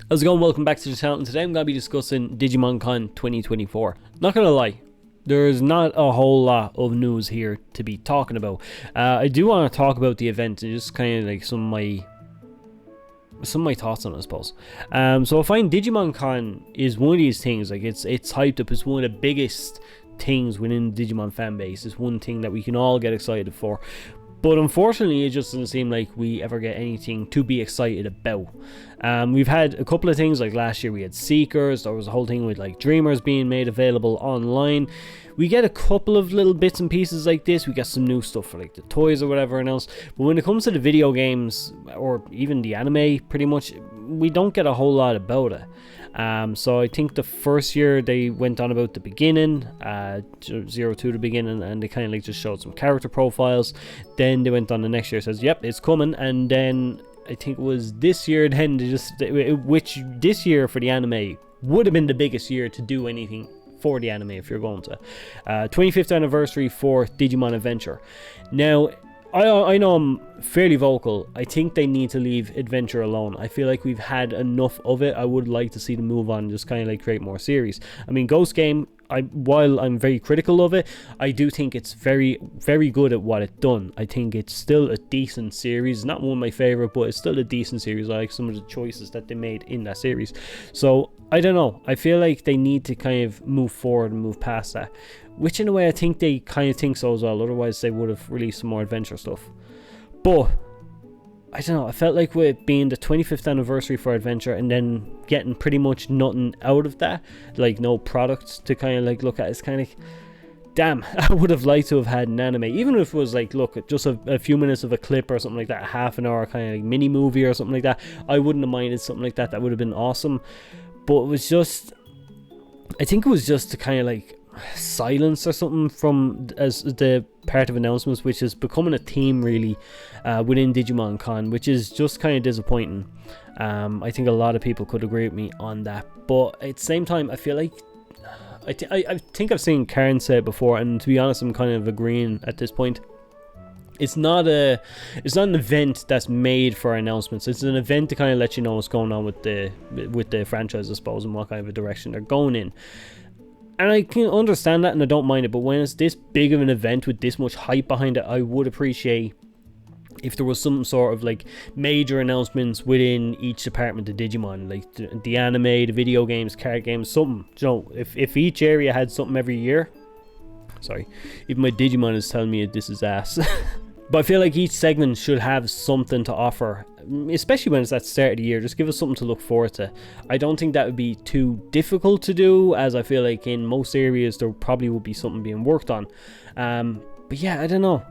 How's it going? Welcome back to the channel, and today I'm going to be discussing Digimon Con 2024. Not going to lie, there's not a whole lot of news here to be talking about. I do want to talk about the event and just kind of like some of my thoughts on it, I suppose. So I find Digimon Con is one of these things, like it's hyped up. It's one of the biggest things within the Digimon fan base. It's one thing that we can all get excited for. But unfortunately, it just doesn't seem like we ever get anything to be excited about. We've had a couple of things, like last year we had Seekers. There was a whole thing with like Dreamers being made available online. We get a couple of little bits and pieces like this. We get some new stuff for like the toys or whatever else. But when it comes to the video games or even the anime, pretty much, we don't get a whole lot about it. So I think the first year they went on about the beginning, 0 to the beginning, and they kind of like just showed some character profiles. Then they went on the next year, says, yep, it's coming. And then I think it was this year, then they just, which this year for the anime would have been the biggest year to do anything for the anime if you're going to. 25th anniversary for Digimon Adventure. Now, I know I'm fairly vocal. I think they need to leave Adventure alone. I feel like we've had enough of it. I would like to see them move on and just kind of like create more series. I mean, Ghost Game, while I'm very critical of it, I do think it's very, very good at what it's done. I think it's still a decent series. Not one of my favorite, but it's still a decent series. I like some of the choices that they made in that series. So, I don't know. I feel like they need to kind of move forward and move past that. Which in a way I think they kind of think so as well. Otherwise they would have released some more adventure stuff. But I don't know. I felt like with it being the 25th anniversary for Adventure and then getting pretty much nothing out of that, like no products to kind of like look at, it's kind of, damn, I would have liked to have had an anime. Even if it was like, look, just a few minutes of a clip or something like that, a half an hour kind of like mini movie or something like that, I wouldn't have minded something like that. That would have been awesome. But it was just, I think it was just to kind of like silence or something from as the part of announcements, which is becoming a theme really within Digimon Con, which is just kind of disappointing. I think a lot of people could agree with me on that, but at the same time I feel like I think I've seen Karen say it before, and to be honest I'm kind of agreeing at this point. It's not an event that's made for announcements. It's an event to kind of let you know what's going on with the franchise, I suppose, and what kind of a direction they're going in. And I can understand that and I don't mind it, but when it's this big of an event with this much hype behind it, I would appreciate if there was some sort of like major announcements within each department of Digimon, like the anime, the video games, card games, something. You know, if each area had something every year. Sorry, even my Digimon is telling me this is ass. But I feel like each segment should have something to offer, especially when it's at the start of the year. Just give us something to look forward to. I don't think that would be too difficult to do, as I feel like in most areas there probably would be something being worked on. But yeah, I don't know.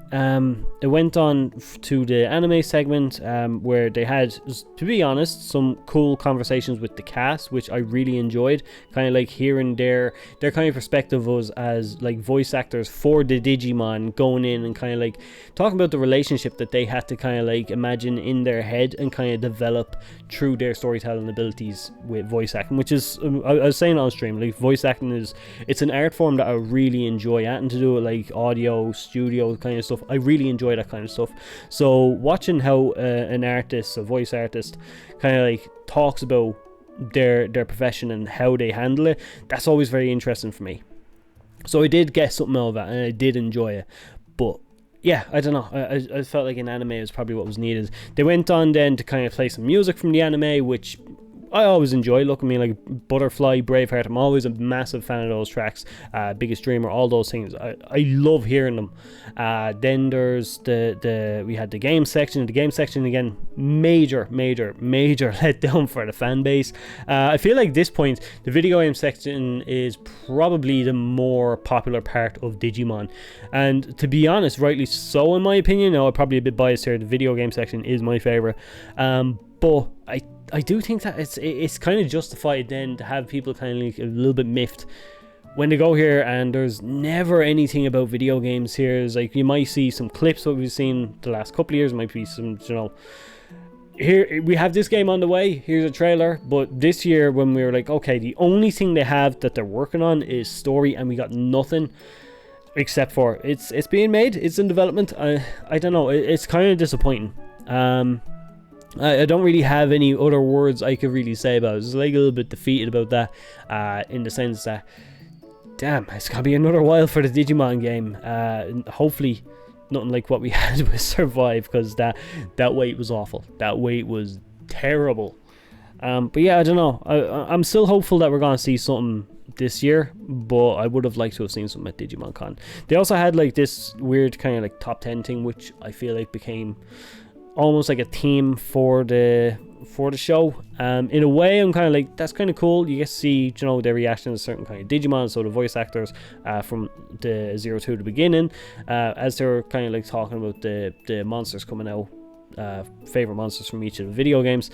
It went on to the anime segment where they had, to be honest, some cool conversations with the cast, which I really enjoyed. Kind of like hearing their kind of perspective was as like voice actors for the Digimon, going in and kind of like talking about the relationship that they had to kind of like imagine in their head and kind of develop through their storytelling abilities with voice acting, which is, I was saying on stream, like voice acting it's an art form that I really enjoy at, and to do it like audio, studio kind of stuff, I really enjoy that kind of stuff. So watching how an artist, a voice artist, kind of like talks about their profession and how they handle it, that's always very interesting for me. So I did get something out of that and I did enjoy it. But yeah, I don't know, I felt like an anime is probably what was needed. They went on then to kind of play some music from the anime, which I always enjoy. Look at me, like Butterfly, Braveheart, I'm always a massive fan of those tracks. Biggest Dreamer, all those things, I love hearing them. Then there's we had the game section. The game section again, major letdown for the fan base. I feel like at this point the video game section is probably the more popular part of Digimon, and to be honest, rightly so in my opinion. Now I'm probably a bit biased here, the video game section is my favorite, but I do think that it's kind of justified then to have people kind of like a little bit miffed when they go here and there's never anything about video games here. It's like you might see some clips what we've seen the last couple of years, might be some, you know, here we have this game on the way, here's a trailer. But this year when we were like, okay, the only thing they have that they're working on is story, and we got nothing except for it's being made, it's in development. I don't know, it's kind of disappointing. I don't really have any other words I could really say about it. It's like a little bit defeated about that, in the sense that, damn, it's gonna be another while for the Digimon game. Hopefully nothing like what we had with Survive, because that wait was awful. That wait was terrible. But yeah, I don't know. I'm still hopeful that we're gonna see something this year, but I would have liked to have seen something at Digimon Con. They also had like this weird kind of like top 10 thing, which I feel like became almost like a theme for the show. In a way, I'm kind of like, that's kind of cool. You get to see, you know, their reaction to certain kind of Digimon, so the voice actors from the 02 to the beginning, as they're kind of like talking about the monsters coming out, favorite monsters from each of the video games.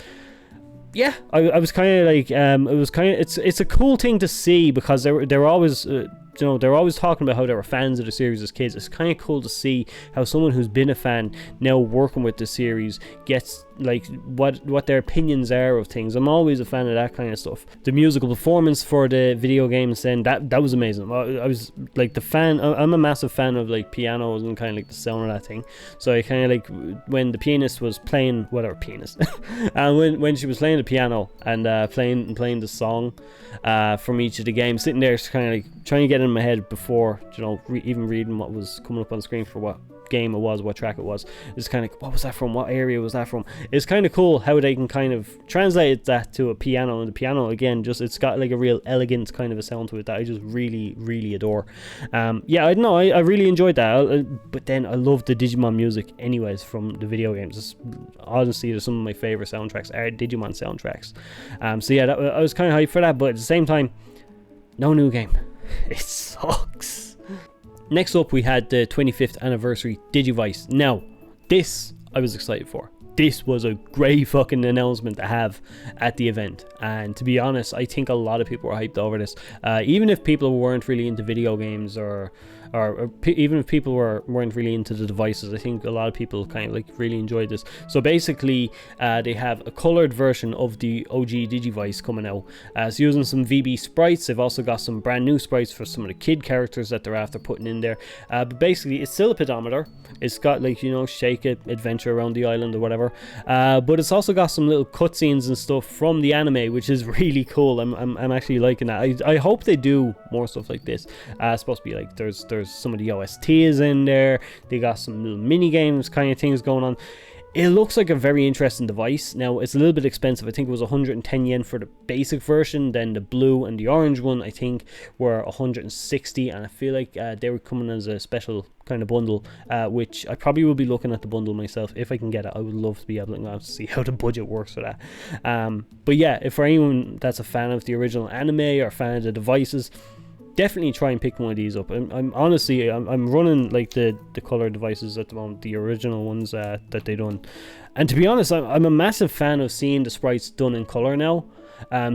Yeah, I was kind of like, it was kind of, it's a cool thing to see, because they're always, you know, they're always talking about how they were fans of the series as kids. It's kind of cool to see how someone who's been a fan now working with the series gets like what their opinions are of things. I'm always a fan of that kind of stuff. The musical performance for the video games, then that was amazing. I was like the fan. I'm a massive fan of like pianos and kind of like the sound of that thing. So I kind of like when the pianist was playing, whatever pianist, and when she was playing the piano and playing the song from each of the games, sitting there kind of like trying to get in my head before, you know, even reading what was coming up on screen for what game it was, what track it was. It's kind of like, what was that from, what area was that from? It's kind of cool how they can kind of translate that to a piano, and the piano again, just it's got like a real elegant kind of a sound to it that I just really adore. Yeah, I don't know, I really enjoyed that. But then I love the Digimon music anyways from the video games. It's, honestly, some of my favorite soundtracks are Digimon soundtracks. So yeah, I was kind of hyped for that, but at the same time, no new game. It sucks. Next up, we had the 25th anniversary Digivice. Now, this I was excited for. This was a great fucking announcement to have at the event, and to be honest, I think a lot of people were hyped over this. Even if people weren't really into video games, or even if people weren't really into the devices, I think a lot of people kind of like really enjoyed this. So basically, they have a colored version of the OG Digivice coming out. So using some VB sprites. They've also got some brand new sprites for some of the kid characters that they're after putting in there. But basically, it's still a pedometer. It's got like, you know, shake it, adventure around the island or whatever. But it's also got some little cutscenes and stuff from the anime, which is really cool. I'm actually liking that. I hope they do more stuff like this. It's supposed to be like there's some of the OSTs in there. They got some little mini games kind of things going on. It looks like a very interesting device. Now, it's a little bit expensive. I think it was 110 yen for the basic version. Then the blue and the orange one, I think, were 160. And I feel like they were coming as a special kind of bundle, which I probably will be looking at the bundle myself if I can get it. I would love to be able to see how the budget works for that. But yeah, if for anyone that's a fan of the original anime or a fan of the devices, definitely try and pick one of these up. I'm honestly running like the color devices at the moment, the original ones that they done, and to be honest, I'm a massive fan of seeing the sprites done in color now.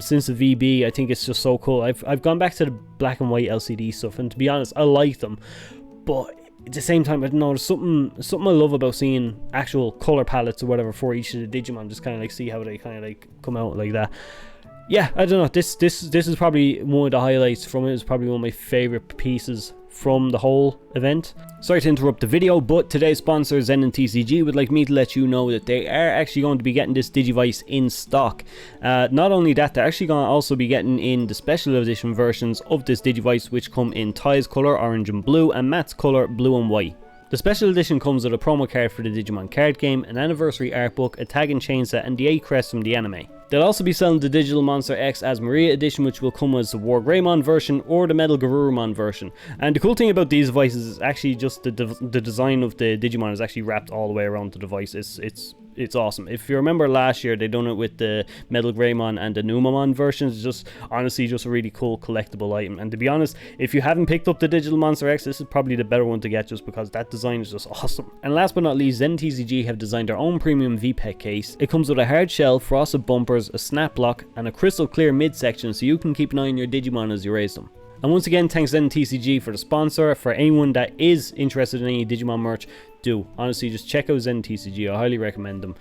Since the VB, I think it's just so cool. I've gone back to the black and white LCD stuff, and to be honest, I like them, but at the same time, I don't know, there's something I love about seeing actual color palettes or whatever for each of the Digimon, just kind of like see how they kind of like come out like that. Yeah, I don't know, this is probably one of the highlights from it. It's probably one of my favorite pieces from the whole event. Sorry to interrupt the video, but today's sponsor, Zen TCG, would like me to let you know that they are actually going to be getting this Digivice in stock. Not only that, they're actually going to also be getting in the special edition versions of this Digivice, which come in Ty's color, orange and blue, and Matt's color, blue and white. The special edition comes with a promo card for the Digimon card game, an anniversary art book, a tag and chain set, and the 8 crests from the anime. They'll also be selling the Digital Monster X as Maria edition, which will come as the War Greymon version or the Metal Garurumon version. And the cool thing about these devices is actually just the design of the Digimon is actually wrapped all the way around the device. It's awesome. If you remember last year, they done it with the Metal Greymon and the Numamon versions. It's just honestly just a really cool collectible item. And to be honest, if you haven't picked up the Digital Monster X, this is probably the better one to get, just because that design is just awesome. And last but not least, Zen TCG have designed their own premium Vpet case. It comes with a hard shell, frosted bumpers, a snap block, and a crystal clear midsection, so you can keep an eye on your Digimon as you raise them. And once again, thanks Zen TCG for the sponsor. For anyone that is interested in any Digimon merch, do honestly just check out Zen TCG. I highly recommend them.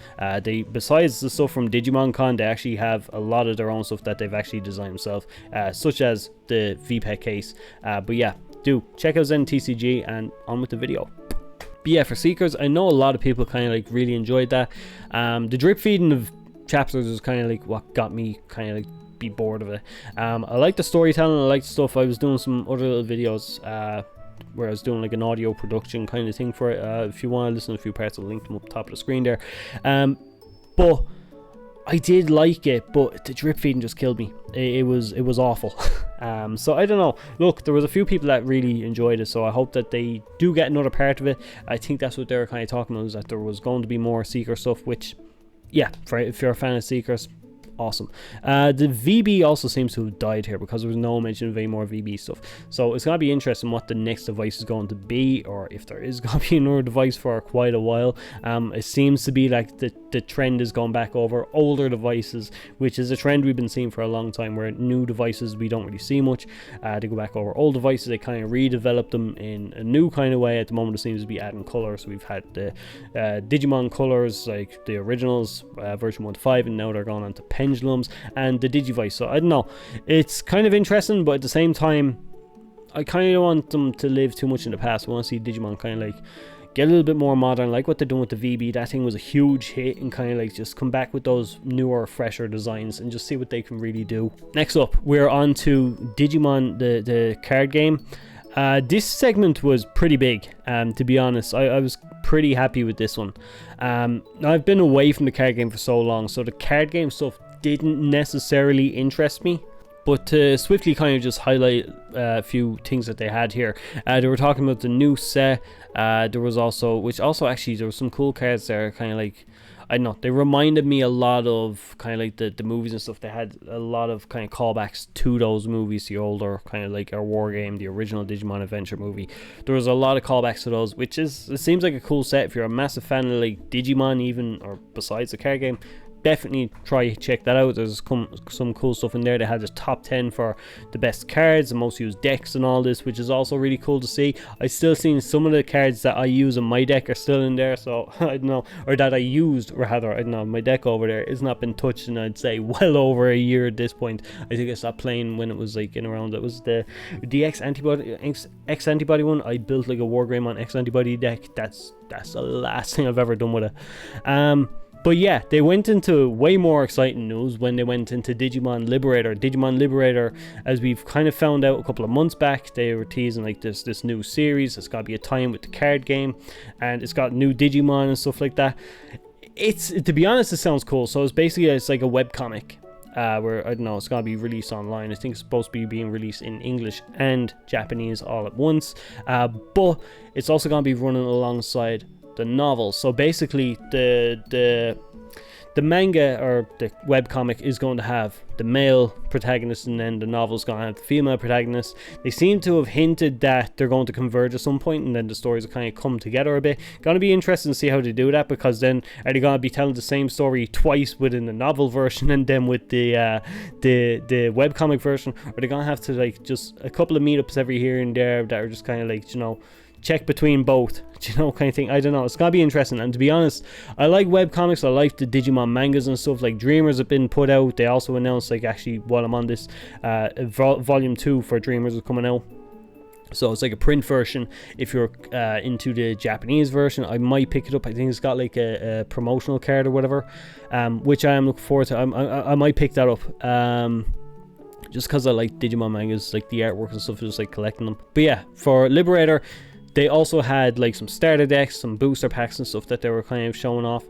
They, besides the stuff from Digimon Con, they actually have a lot of their own stuff that they've actually designed themselves, such as the Vpet case. But yeah, do check out Zen TCG, and on with the video. But yeah, for Seekers, I know a lot of people kind of like really enjoyed that. The drip feeding of chapters was kind of like what got me kind of like be bored of it. I like the storytelling, I like the stuff. I was doing some other little videos where I was doing like an audio production kind of thing for it. If you want to listen to a few parts, I'll link them up top of the screen there. But I did like it, but the drip feeding just killed me. It was awful. So I don't know. Look, there was a few people that really enjoyed it, so I hope that they do get another part of it. I think that's what they were kind of talking about, is that there was going to be more Seeker stuff, which, yeah, if you're a fan of Seekers, awesome. The VB also seems to have died here because there was no mention of any more VB stuff. So it's going to be interesting what the next device is going to be, or if there is going to be another device for quite a while. It seems to be like the trend is going back over older devices, which is a trend we've been seeing for a long time, where new devices we don't really see much. They go back over old devices, they kind of redevelop them in a new kind of way. At the moment it seems to be adding color, so we've had the Digimon colors, like the originals, version 1.5, and now they're going on to pendulums and the Digivice. So I don't know, it's kind of interesting, but at the same time I kind of don't want them to live too much in the past. I want to see Digimon kind of like get a little bit more modern, like what they're doing with the VB. That thing was a huge hit, and kind of like just come back with those newer, fresher designs and just see what they can really do. Next up, we're on to Digimon, the card game. This segment was pretty big, to be honest. I was pretty happy with this one. I've been away from the card game for so long, so the card game stuff didn't necessarily interest me. But to swiftly kind of just highlight a few things that they had here. They were talking about the new set. There was also, there were some cool cards there, kind of like, I don't know, they reminded me a lot of kind of like the movies and stuff. They had a lot of kind of callbacks to those movies, the older kind of like our War Game, the original Digimon Adventure movie. There was a lot of callbacks to those, which is, it seems like a cool set. If you're a massive fan of like Digimon, even, or besides the card game, definitely try check that out. There's some cool stuff in there. They had the top 10 for the best cards, the most used decks and all this, which is also really cool to see. I still seen some of the cards that I use in my deck are still in there, so I don't know, or that I used rather, I don't know, my deck over there has not been touched in, I'd say, well over a year at this point. I think I stopped playing when it was like in around, it was the X antibody one. I built like a Wargame X antibody deck. That's the last thing I've ever done with it. But yeah, they went into way more exciting news when they went into Digimon Liberator. Digimon Liberator, as we've kind of found out a couple of months back, they were teasing like this new series. It's got to be a tie-in with the card game, and it's got new Digimon and stuff like that. It's, to be honest, it sounds cool. So it's like a webcomic. Where, I don't know, it's going to be released online. I think it's supposed to be being released in English and Japanese all at once. But it's also going to be running alongside the novel. So basically the manga or the webcomic is going to have the male protagonist, and then the novel's going to have the female protagonist. They seem to have hinted that they're going to converge at some point, and then the stories will kind of come together a bit. Going to be interesting to see how they do that, because then are they going to be telling the same story twice within the novel version and then with the webcomic version? Or are they going to have to like just a couple of meetups every here and there that are just kind of like, you know, check between both, you know, kind of thing. I don't know, it's gonna be interesting. And to be honest, I like webcomics. I like the Digimon mangas and stuff. Like Dreamers have been put out. They also announced, like, actually while I'm on this, volume 2 for Dreamers is coming out. So it's like a print version. If you're into the Japanese version, I might pick it up. I think it's got like a promotional card or whatever, which I am looking forward to. I might pick that up. Just because I like Digimon mangas, like the artwork and stuff, just like collecting them. But yeah, for Liberator, they also had like some starter decks, some booster packs and stuff that they were kind of showing off.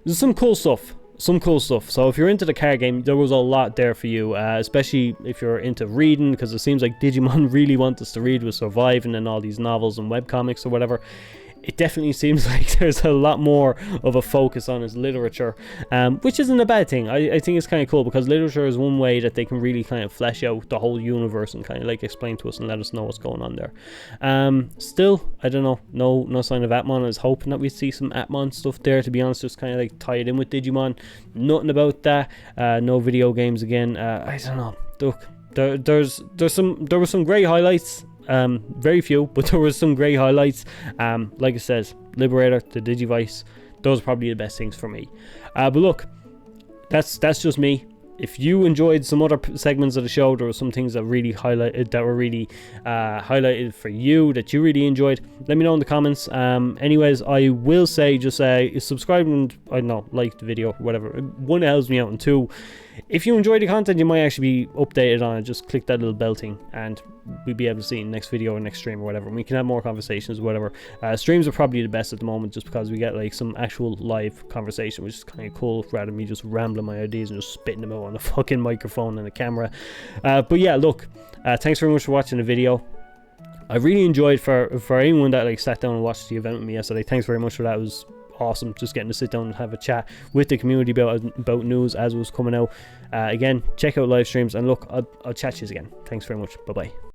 There's some cool stuff. So if you're into the card game, there was a lot there for you, especially if you're into reading, because it seems like Digimon really want us to read with Surviving and all these novels and webcomics or whatever. It definitely seems like there's a lot more of a focus on his literature, which isn't a bad thing. I think it's kind of cool, because literature is one way that they can really kind of flesh out the whole universe and kind of like explain to us and let us know what's going on there. Still, I don't know, no sign of Atmon. I was hoping that we'd see some Atmon stuff there, to be honest, just kind of like tie it in with Digimon. Nothing about that. No video games again. I don't know. Look, there were some great highlights. Very few, but there was some great highlights. Like I said, Liberator, the Digivice, those are probably the best things for me. But look, that's just me. if you enjoyed some other segments of the show, there were some things that really highlighted for you that you really enjoyed, let me know in the comments. Anyways, I will say, just subscribe and, I don't know, like the video, whatever. One, it helps me out, and two, if you enjoy the content, you might actually be updated on it. Just click that little bell thing and we'll be able to see it in next video or next stream or whatever, and we can have more conversations or whatever. Streams are probably the best at the moment, just because we get like some actual live conversation, which is kind of cool, rather than me just rambling my ideas and just spitting them out on the fucking microphone and the camera. But yeah, look, thanks very much for watching the video. I really enjoyed, for anyone that like sat down and watched the event with me yesterday, thanks very much for that. It was awesome just getting to sit down and have a chat with the community about news as it was coming out. Again, check out live streams, and look, I'll chat to you again. Thanks very much. Bye bye.